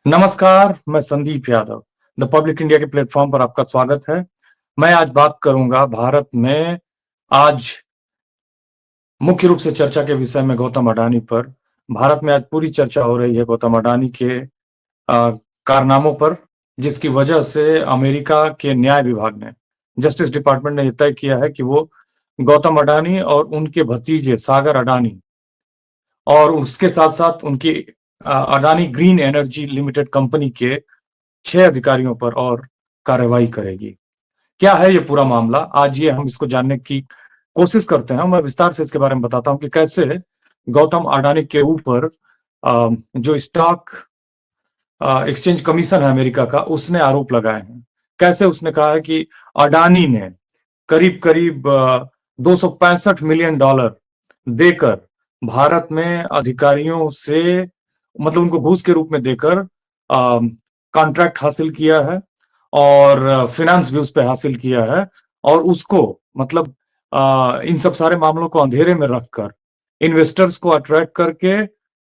नमस्कार, मैं Sandeep Yadav. The public India के प्लेटफॉर्म पर आपका स्वागत है। मैं आज बात करूंगा भारत में आज मुख्य रूप से चर्चा के विषय में गौतम अडानी पर। भारत में आज पूरी चर्चा हो रही है गौतम अडानी के कारनामों पर, जिसकी वजह से अमेरिका के न्याय विभाग ने, जस्टिस डिपार्टमेंट ने यह तय किया है कि वो गौतम अडानी और उनके भतीजे सागर अडानी और उसके साथ-साथ उनकी Adani green energy limited company के 6 अधिकारियों पर और कार्रवाई करेगी। क्या है ये पूरा मामला? आज ये हम इसको जानने की कोशिश करते हैं। मैं विस्तार से इसके बारे में बताता हूँ कि कैसे गौतम अडानी के ऊपर जो स्टॉक एक्सचेंज कमीशन है अमेरिका का, उसने आरोप लगाए हैं। कैसे उसने कहा है कि अडानी ने करीब-करीब $265 मिलियन देकर भारत में अधिकारियों से, मतलब उनको घूस के रूप में देकर कॉन्ट्रैक्ट हासिल किया है और फाइनेंस भी उस पे हासिल किया है और उसको, मतलब इन सब सारे मामलों को अंधेरे में रखकर इन्वेस्टर्स को अट्रैक्ट करके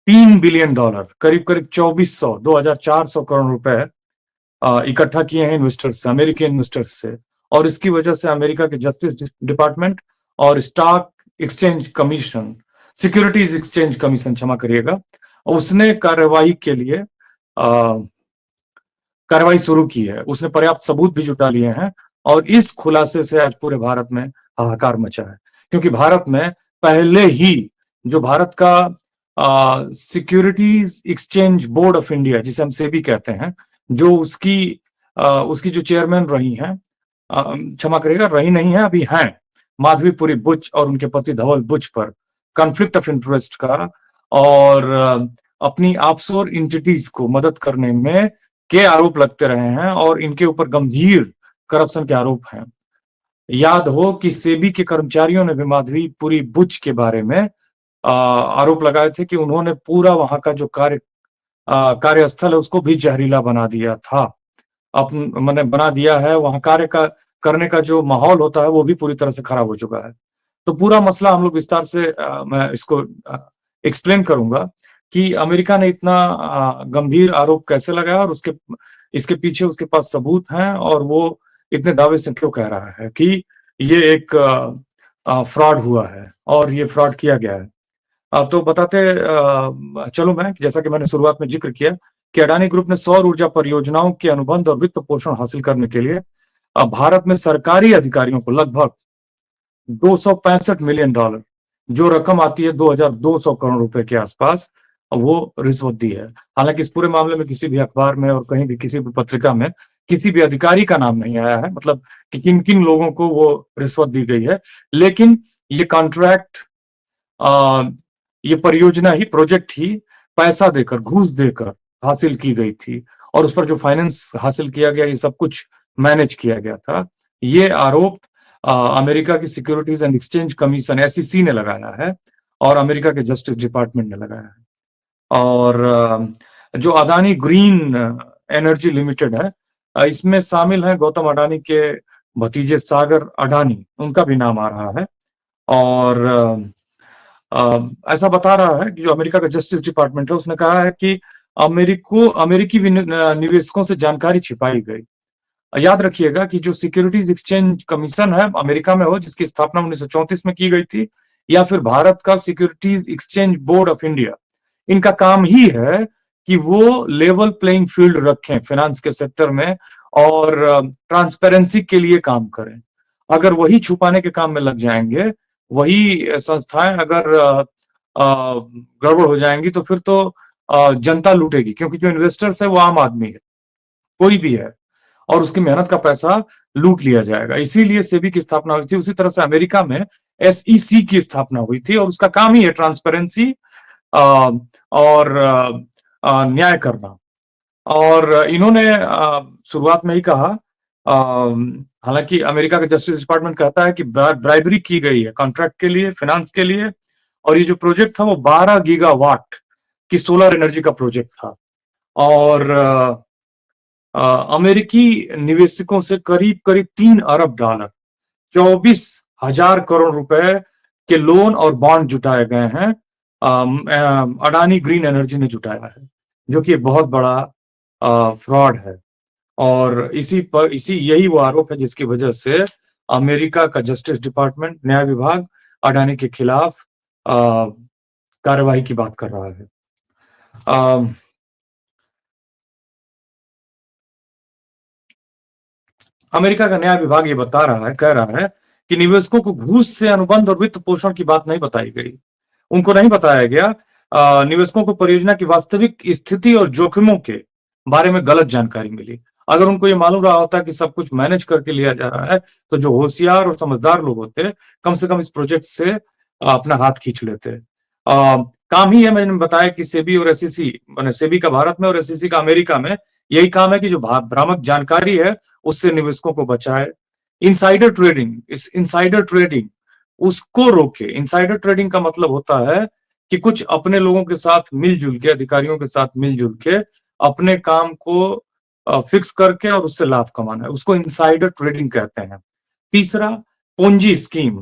$3 बिलियन, करीब-करीब 2400 करोड़ रुपए इकट्ठा किए हैं इन्वेस्टर्स से, अमेरिकी इन्वेस्टर्स से। और इसकी वजह से अमेरिका के जस्टिस डिपार्टमेंट और stock exchange commission, securities exchange commission, क्षमा करिएगा, उसने कार्रवाई शुरू की है। उसने पर्याप्त सबूत भी जुटा लिए हैं और इस खुलासे से आज पूरे भारत में हाहाकार मचा है, क्योंकि भारत में पहले ही जो भारत का securities exchange board of India, जिसे हम सेबी कहते हैं, जो उसकी जो चेयरमैन रही हैं, क्षमा करिएगा, रही नहीं है, अभी हैं, माधवीपुरी बुच और उनके पति धवल बुच पर कॉन्फ्लिक्ट ऑफ इंटरेस्ट का और अपनी ऑफशोर एंटिटीज को मदद करने में के आरोप लगते रहे हैं और इनके ऊपर गंभीर करप्शन के आरोप हैं। याद हो कि सेबी के कर्मचारियों ने भी माधवीपुरी बुच के बारे में आरोप लगाए थे कि उन्होंने पूरा वहां का जो कार्यस्थल है उसको भी जहरीला बना दिया था। मैंने बना दिया है, वहां कार्य का करने का जो माहौल होता है वो भी पूरी तरह से खराब हो चुका है। तो पूरा मसला हम लोग विस्तार से मैं इसको एक्सप्लेन करूंगा कि अमेरिका ने इतना गंभीर आरोप कैसे लगाया और इसके पीछे उसके पास सबूत हैं और वो इतने दावे से क्यों कह रहा है कि ये एक फ्रॉड हुआ है और ये फ्रॉड किया गया है। तो बताते चलो मैं, जैसा कि मैंने शुरुआत में जिक्र किया कि अडानी ग्रुप ने सौर ऊर्जा परियोजनाओं के अनुबंध और वित्त पोषण हासिल करने के लिए भारत में सरकारी अधिकारियों को लगभग $265 मिलियन, जो रकम आती है 2200 करोड़ रुपए के आसपास, वो रिश्वत दी है। हालांकि इस पूरे मामले में किसी भी अखबार में और कहीं भी किसी भी पत्रिका में किसी भी अधिकारी का नाम नहीं आया है, मतलब कि किन किन लोगों को वो रिश्वत दी गई है। लेकिन ये कॉन्ट्रैक्ट, ये परियोजना ही, प्रोजेक्ट ही पैसा देकर, घूस देकर हासिल की गई थी और उस पर जो फाइनेंस हासिल किया गया, ये सब कुछ मैनेज किया गया था। ये आरोप अमेरिका की securities and exchange commission SEC ने लगाया है और अमेरिका के जस्टिस डिपार्टमेंट ने लगाया है। और जो अदानी ग्रीन एनर्जी लिमिटेड है, इसमें शामिल है गौतम अडानी के भतीजे सागर अडानी, उनका भी नाम आ रहा है। और ऐसा बता रहा है कि जो अमेरिका का जस्टिस डिपार्टमेंट है, उसने कहा है कि अमेरिकी निवेशकों से जानकारी छिपाई गई। याद रखिएगा कि जो सिक्योरिटीज एक्सचेंज कमीशन है, अमेरिका में हो, जिसकी स्थापना 1934 में की गई थी, या फिर भारत का securities exchange board of India, इनका काम ही है कि वो लेवल प्लेइंग फील्ड रखें फाइनेंस के सेक्टर में और ट्रांसपेरेंसी के लिए काम करें। अगर वही छुपाने के काम में लग जाएंगे, वही संस्थाएं अगर गड़बड़ हो जाएंगी, तो फिर तो जनता लूटेगी, क्योंकि जो इन्वेस्टर्स है वो आम आदमी है, कोई भी है, और उसकी मेहनत का पैसा लूट लिया जाएगा। इसीलिए सेबी की स्थापना हुई थी। उसी तरह से अमेरिका में एसईसी की स्थापना हुई थी और उसका काम ही है ट्रांसपेरेंसी और न्याय करना। और इन्होंने शुरुआत में ही कहा, हालांकि अमेरिका का जस्टिस डिपार्टमेंट कहता है कि ब्राइबरी की गई है कॉन्ट्रैक्ट के लिए, फाइनेंस के लिए, और ये जो प्रोजेक्ट था वो 12 गीगावाट की सोलर एनर्जी का प्रोजेक्ट था और अमेरिकी निवेशकों से करीब करीब $3 अरब, 24,000 करोड़ रुपए के लोन और बॉन्ड जुटाए गए हैं। अडानी ग्रीन एनर्जी ने जुटाया है, जो कि बहुत बड़ा फ्रॉड है। और इसी यही वो आरोप है जिसकी वजह से अमेरिका का जस्टिस डिपार्टमेंट, न्याय विभाग अडानी के खिलाफ कार्रवाई की बात कर रहा है। अमेरिका का न्याय विभाग ये कह रहा है कि निवेशकों को घूस से अनुबंध और वित्त पोषण की बात नहीं बताई गई। उनको नहीं बताया गया, निवेशकों को परियोजना की वास्तविक स्थिति और जोखिमों के बारे में गलत जानकारी मिली। अगर उनको ये मालूम रहा होता कि सब कुछ मैनेज करके लिया जा रहा है, तो जो होशियार और समझदार लोग होते, कम से कम इस प्रोजेक्ट से अपना हाथ खींच लेते। काम ही है, मैंने बताया कि सेबी और एसईसी, माने सेबी का भारत में और एसईसी का अमेरिका में यही काम है कि जो भ्रामक जानकारी है, उससे निवेशकों को बचाए। इनसाइडर ट्रेडिंग उसको रोके। इनसाइडर ट्रेडिंग का मतलब होता है कि कुछ अपने लोगों के साथ मिलजुल के, अधिकारियों के साथ मिलजुल के अपने काम को फिक्स करके और उससे लाभ कमाना है, उसको इनसाइडर ट्रेडिंग कहते हैं। तीसरा, पोंजी स्कीम।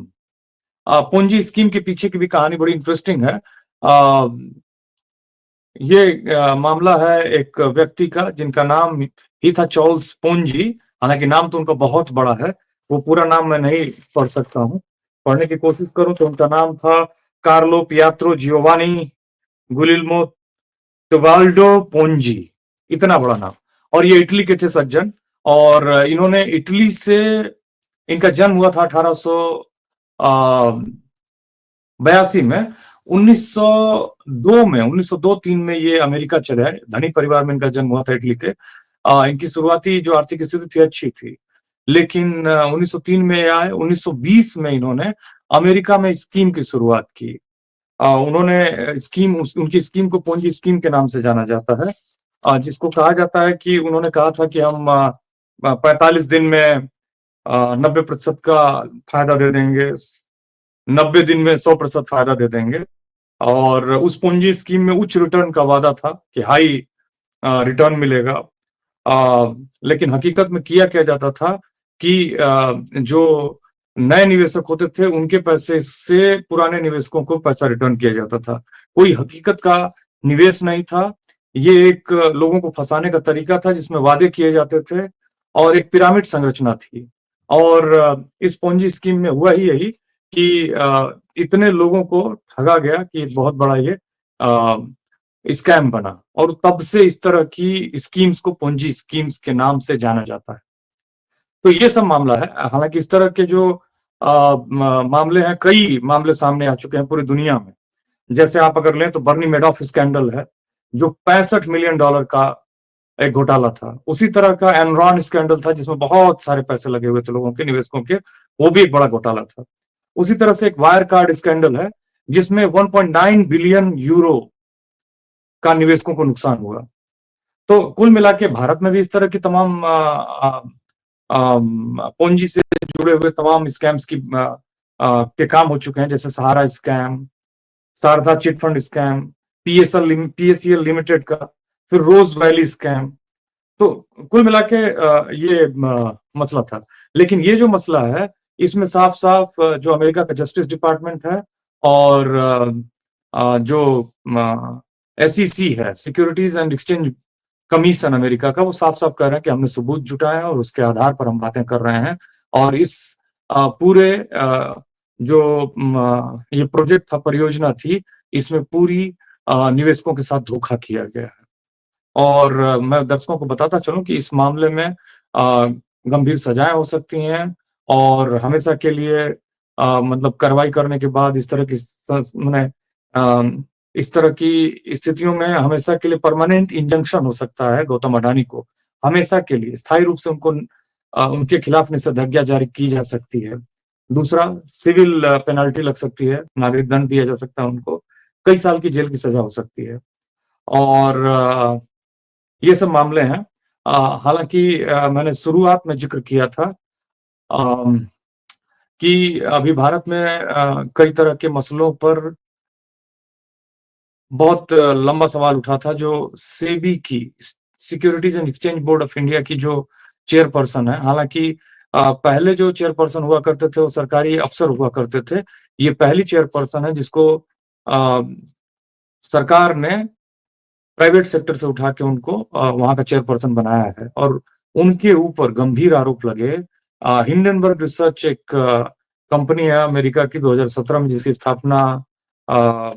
पोंजी स्कीम के पीछे की भी कहानी बड़ी इंटरेस्टिंग है। ये मामला है एक व्यक्ति का जिनका नाम ही था चार्ल्स पोंजी। हालांकि नाम तो उनका बहुत बड़ा है, वो पूरा नाम मैं नहीं पढ़ सकता हूँ। पढ़ने की कोशिश करूं तो उनका नाम था कार्लो पियात्रो जियोवानी गुलिल्मो टुबाल्डो पोंजी। इतना बड़ा नाम। और ये इटली के थे सज्जन, और इन्होंने इटली से, इनका जन्म हुआ था 1882 में। 1902-3 में ये अमेरिका चले आए। धनी परिवार में इनका जन्म हुआ था इटली के। इनकी शुरुआती जो आर्थिक स्थिति थी अच्छी थी, लेकिन 1903 में आए। 1920 में इन्होंने अमेरिका में स्कीम की शुरुआत की। उन्होंने उनकी स्कीम को पोंजी स्कीम के नाम से जाना जाता है, जिसको कहा जाता है कि उन्होंने कहा था कि हम 45 दिन में 90% का फायदा दे देंगे, 90 दिन में 100% फायदा दे देंगे। और उस पूंजी स्कीम में उच्च रिटर्न का वादा था कि हाई रिटर्न मिलेगा। लेकिन हकीकत में किया क्या जाता था कि जो नए निवेशक होते थे उनके पैसे से पुराने निवेशकों को पैसा रिटर्न किया जाता था। कोई हकीकत का निवेश नहीं था। ये एक लोगों को फंसाने का तरीका था जिसमें वादे किए जाते थे, और एक पिरामिड संरचना थी। और इस पोंजी स्कीम में हुआ ही यही कि इतने लोगों को ठगा गया कि एक बहुत बड़ा ये स्कैम बना, और तब से इस तरह की स्कीम्स को पोंजी स्कीम्स के नाम से जाना जाता है। तो ये सब मामला है। हालांकि इस तरह के जो मामले हैं, कई मामले सामने आ चुके हैं पूरी दुनिया में। जैसे आप अगर लें तो बर्नी मेडॉफ स्कैंडल है, जो $65 मिलियन का एक घोटाला था। उसी तरह का एनरॉन स्कैंडल था जिसमें बहुत सारे पैसे लगे हुए थे लोगों के, निवेशकों के, वो भी एक बड़ा घोटाला था। उसी तरह से एक वायर कार्ड स्कैंडल है जिसमें 1.9 बिलियन यूरो का निवेशकों को नुकसान हुआ। तो कुल मिला के भारत में भी इस तरह की तमाम पूंजी से जुड़े हुए तमाम स्कैम्स के काम हो चुके हैं, जैसे Sahara scam, Sharda chit fund scam, PSEL limited का, फिर रोज वैली स्कैम। तो कुल मिला के ये मसला था। लेकिन ये जो मसला है, इसमें साफ साफ जो अमेरिका का जस्टिस डिपार्टमेंट है और जो एसईसी है, securities and exchange commission America का, वो साफ साफ कह रहे हैं कि हमने सबूत जुटाए हैं और उसके आधार पर हम बातें कर रहे हैं। और इस पूरे जो ये प्रोजेक्ट था, परियोजना थी, इसमें पूरी निवेशकों के साथ धोखा किया गया है। और मैं दर्शकों को बताता चलूं कि इस मामले में गंभीर सजाएं हो सकती हैं, और हमेशा के लिए मतलब कार्रवाई करने के बाद इस तरह की इस तरह की स्थितियों में हमेशा के लिए परमानेंट इंजंक्शन हो सकता है गौतम अडानी को। हमेशा के लिए स्थायी रूप से उनको उनके खिलाफ निषेधाज्ञा जारी की जा सकती है। दूसरा, सिविल पेनल्टी लग सकती है, नागरिक दंड दिया जा सकता है उनको, कई साल की जेल की सजा हो सकती है। और ये सब मामले हैं। हालांकि मैंने शुरुआत में जिक्र किया था कि अभी भारत में कई तरह के मसलों पर बहुत लंबा सवाल उठा था। जो सेबी की, securities and exchange board of India की जो चेयरपर्सन है, हालांकि पहले जो चेयरपर्सन हुआ करते थे वो सरकारी अफसर हुआ करते थे। ये पहली चेयरपर्सन है जिसको सरकार ने प्राइवेट सेक्टर से उठा के उनको वहाँ का चेयरपर्सन बनाया है और उनके ऊपर गंभीर आरोप लगे। हिंडनबर्ग रिसर्च एक कंपनी है अमेरिका की 2017 में जिसकी स्थापना अ,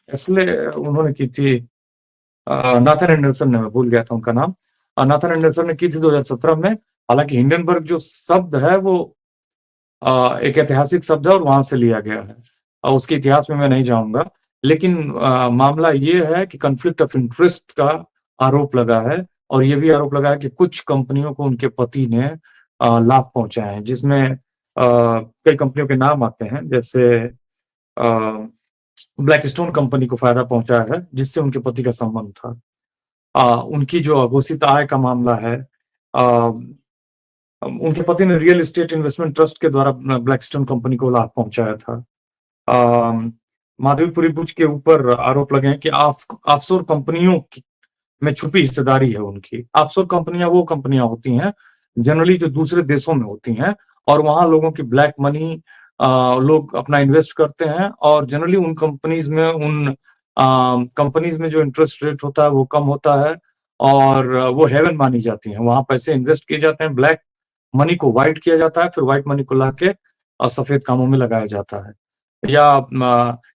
इसलिए उन्होंने की थी नाथन एंडरसन ने, मैं भूल गया था उनका नाम। नाथन एंडरसन ने की थी 2017 में। हालाँकि हिंडनबर्ग जो शब्द है वो एक ऐतिहासिक शब्द है और वहाँ से लिया गया है। उसके इतिहास में मैं नहीं जाऊँगा, लेकिन मामला ये है कि कॉन्फ्लिक्ट ऑफ इंटरेस्ट का आरोप लगा है और ये भी आरोप लगा है कि कुछ कंपनियों को उनके पति ने लाभ पहुँचाए हैं, जिसमें कई कंपनियों के नाम आते हैं, जैसे अ, ब्लैकस्टोन कंपनी को फ़ायदा पहुँचाया है, जिससे उनके पति का संबंध था। उनकी जो अघोषित आय का मामला है, अ, उनके पति ने रियल एस्टेट इन्वेस्टमेंट ट्रस्ट के द्वारा ब्लैकस्टोन कंपनी को लाभ पहुँचाया था। माधवीपुरी बुच के ऊपर आरोप लगे हैं कि ऑफशोर कंपनियों की में छुपी हिस्सेदारी है उनकी। ऑफशोर कंपनियाँ वो कंपनियाँ होती हैं, जनरली जो दूसरे देशों में होती हैं और वहाँ लोगों की ब्लैक मनी लोग अपना इन्वेस्ट करते हैं और जनरली उन कंपनीज़ में जो इंटरेस्ट रेट होता है वो कम होता है और वो हेवन मानी जाती हैं। वहाँ पैसे इन्वेस्ट किए जाते हैं, ब्लैक मनी को व्हाइट किया जाता है, फिर व्हाइट मनी को लाके सफ़ेद कामों में लगाया जाता है। या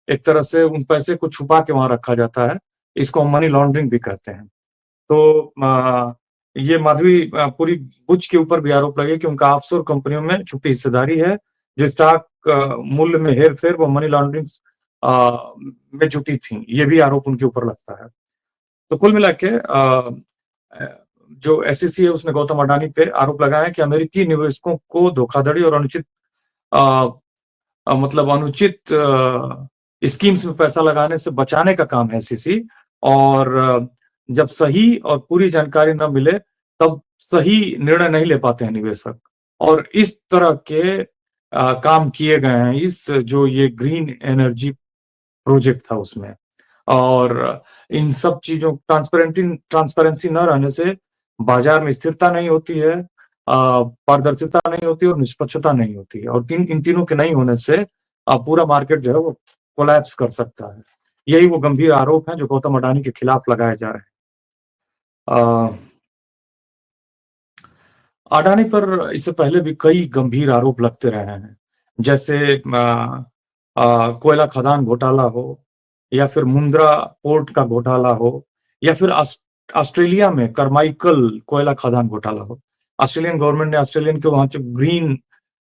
एक तरह से उन पैसे को छुपा के वहाँ रखा जाता है। इसको हम मनी लॉन्ड्रिंग भी कहते हैं। तो ये माधवी पुरी बुच के ऊपर भी आरोप लगे कि उनका ऑफशोर कंपनियों में छुपी हिस्सेदारी है, जो स्टॉक मूल्य में हेर-फेर व मनी लॉन्ड्रिंग में जुटी थीं। ये भी आरोप उनके ऊपर लगता है। तो कुल मिला के अ, जो एसईसी है उसने गौतम अडानी पे आरोप लगाया है कि अमेरिकी निवेशकों को धोखाधड़ी और अ मतलब अनुचित स्कीम्स में पैसा लगाने से बचाने का काम है एसईसी और जब सही और पूरी जानकारी ना मिले, तब सही निर्णय नहीं ले पाते हैं निवेशक और इस तरह के काम किए गए हैं इस जो ये ग्रीन एनर्जी प्रोजेक्ट था उसमें। और इन सब चीज़ों ट्रांसपेरेंसी न रहने से बाज़ार में स्थिरता नहीं होती है, पारदर्शिता नहीं होती और निष्पक्षता नहीं होती है और इन तीनों के नहीं होने से पूरा मार्केट जो है वो कोलैप्स कर सकता है। यही वो गंभीर आरोप हैं जो गौतम अडानी के खिलाफ लगाए जा रहे हैं। अ, अडानी पर इससे पहले भी कई गंभीर आरोप लगते रहे हैं। जैसे कोयला खदान घोटाला हो या फिर मुंद्रा पोर्ट का घोटाला हो या फिर ऑस्ट्रेलिया में करमाइकल कोयला खदान घोटाला हो। ऑस्ट्रेलियन गवर्नमेंट ने ऑस्ट्रेलियन के वहाँ जो ग्रीन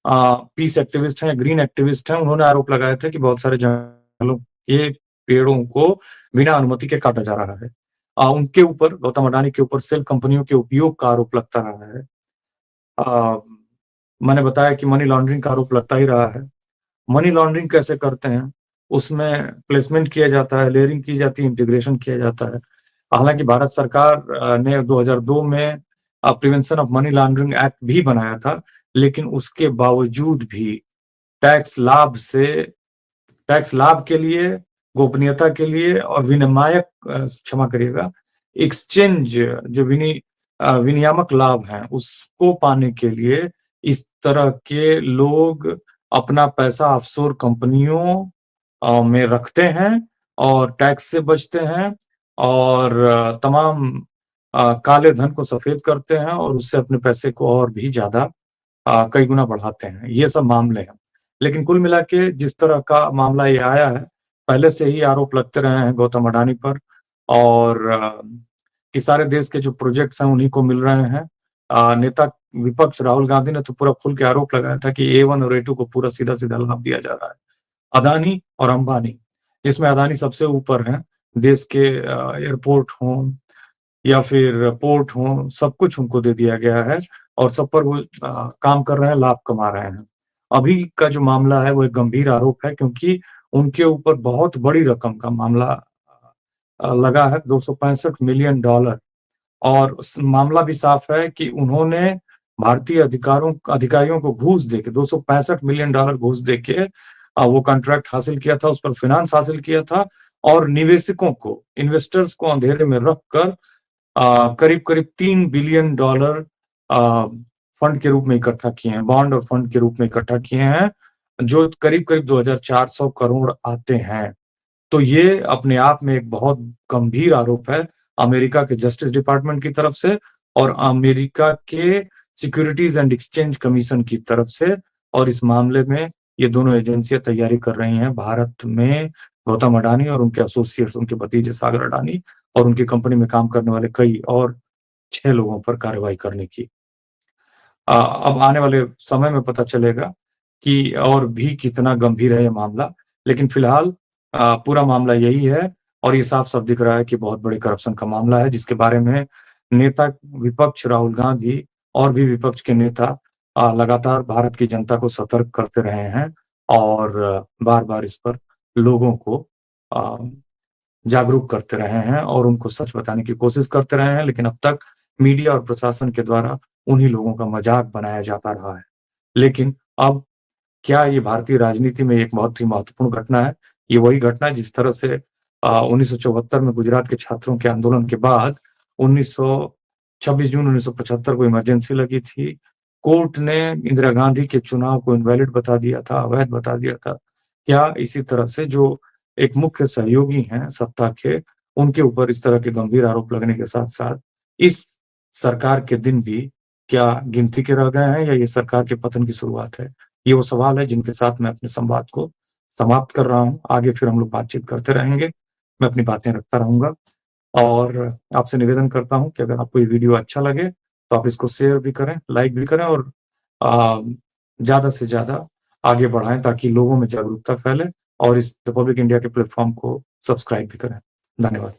पीस एक्टिविस्ट हैं, ग्रीन एक्टिविस्ट हैं, उन्होंने आरोप लगाया था कि बहुत सारे जंगलों के पेड़ों को बिना अनुमति के काटा जा रहा है। उनके ऊपर गौतम अडानी के ऊपर सेल कंपनियों के उपयोग का आरोप लगता रहा है। अ, मैंने बताया कि मनी लॉन्ड्रिंग का आरोप लगता ही रहा है। मनी लॉन्ड्रिंग कैसे करते हैं? उसमें प्लेसमेंट किया जाता है, लेयरिंग की जाती है, इंटीग्रेशन किया जाता है। हालाँकि भारत सरकार ने 2002 में prevention of money laundering act भी बनाया था, लेकिन उसके बावजूद भी टैक्स लाभ से टैक्स लाभ के लिए, गोपनीयता के लिए और क्षमा करिएगा, एक्सचेंज जो विनियामक लाभ हैं, उसको पाने के लिए इस तरह के लोग अपना पैसा ऑफशोर कंपनियों में रखते हैं और टैक्स से बचते हैं और तमाम काले धन को सफ़ेद करते हैं और उससे अपने पैसे को और भी ज़्यादा कई गुना बढ़ाते हैं। ये सब मामले हैं। लेकिन कुल मिला के जिस तरह का मामला ये आया है, पहले से ही आरोप लगते रहे हैं गौतम अडानी पर और कि सारे देश के जो प्रोजेक्ट्स हैं उन्हीं को मिल रहे हैं। नेता विपक्ष राहुल गांधी ने तो पूरा खुल के आरोप लगाया था कि ए1 और ए2 को पूरा सीधा-सीधा लाभ दिया जा रहा है। अदानी और अंबानी, जिसमें अदानी सबसे ऊपर हैं, देश के एयरपोर्ट हों या फिर पोर्ट हो, सब कुछ उनको दे दिया गया है और सब पर वो काम कर रहे हैं, लाभ कमा रहे हैं। अभी का जो मामला है वो एक गंभीर आरोप है क्योंकि उनके ऊपर बहुत बड़ी रकम का मामला लगा है $265 मिलियन और मामला भी साफ है कि उन्होंने भारतीय अधिकारियों को घूस देके $265 मिलियन घूस देके वो कॉन्ट्रैक्ट हासिल किया था, उस पर फाइनेंस हासिल किया था और निवेशकों को, इन्वेस्टर्स को अंधेरे में रखकर करीब-करीब $3 बिलियन फंड के रूप में इकट्ठा किए हैं, बॉन्ड और फंड के रूप में इकट्ठा किए हैं, जो करीब-करीब 2,400 करोड़ आते हैं। तो ये अपने आप में एक बहुत गंभीर आरोप है अमेरिका के जस्टिस डिपार्टमेंट की तरफ से और अमेरिका के सिक्योरिटीज़ एंड एक्सचेंज कमीशन की तरफ से, और इस मामले में ये दोनों एजेंसियाँ तैयारी कर रही हैं भारत में गौतम अडानी और उनके एसोसिएट्स, उनके भतीजे सागर अडानी और उनकी कंपनी में काम करने वाले कई और 6 लोगों पर कार्रवाई करने की। अब आने वाले समय में पता चलेगा कि और भी कितना गंभीर है ये मामला, लेकिन फिलहाल पूरा मामला यही है और ये साफ-साफ दिख रहा है कि बहुत बड़े करप्शन का मामला है, जिसके बारे में नेता विपक्ष राहुल गांधी और भी विपक्ष के नेता लगातार भारत की जनता को सतर्क करते रहे हैं और बार-बार इस पर लोगों को अ, जागरूक करते रहे हैं और उनको सच बताने की कोशिश करते रहे हैं, लेकिन अब तक मीडिया और प्रशासन के द्वारा उन्हीं लोगों का मज़ाक बनाया जाता रहा है। लेकिन अब क्या ये भारतीय राजनीति में एक बहुत ही महत्वपूर्ण घटना है? ये वही घटना है जिस तरह से 1974 में गुजरात के छात्रों के आंदोलन के बाद 26 जून 1975 को इमरजेंसी लगी थी। कोर्ट ने इंदिरा गांधी के चुनाव को इनवैलिड बता दिया था, अवैध बता दिया था। क्या इसी तरह से जो एक मुख्य सहयोगी हैं सत्ता के, उनके ऊपर इस तरह के गंभीर आरोप लगने के साथ-साथ इस सरकार के दिन भी क्या गिनती के रह गए हैं या ये सरकार के पतन की शुरुआत है? ये वो सवाल है जिनके साथ मैं अपने संवाद को समाप्त कर रहा हूँ। आगे फिर हम लोग बातचीत करते रहेंगे। मैं अपनी बातें रखता रहूँगा और आपसे निवेदन करता हूँ कि अगर आपको ये वीडियो अच्छा लगे, तो आप इसको शेयर भी करें, लाइक भी करें और अ, ज़्यादा से ज़्यादा आगे बढ़ाएँ ताकि लोगों में जागरूकता फैले और इस रिपब्लिक इंडिया के प्लेटफ़ॉर्म को सब्सक्राइब भी करें। धन्यवाद।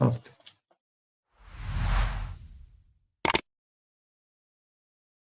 नमस्ते।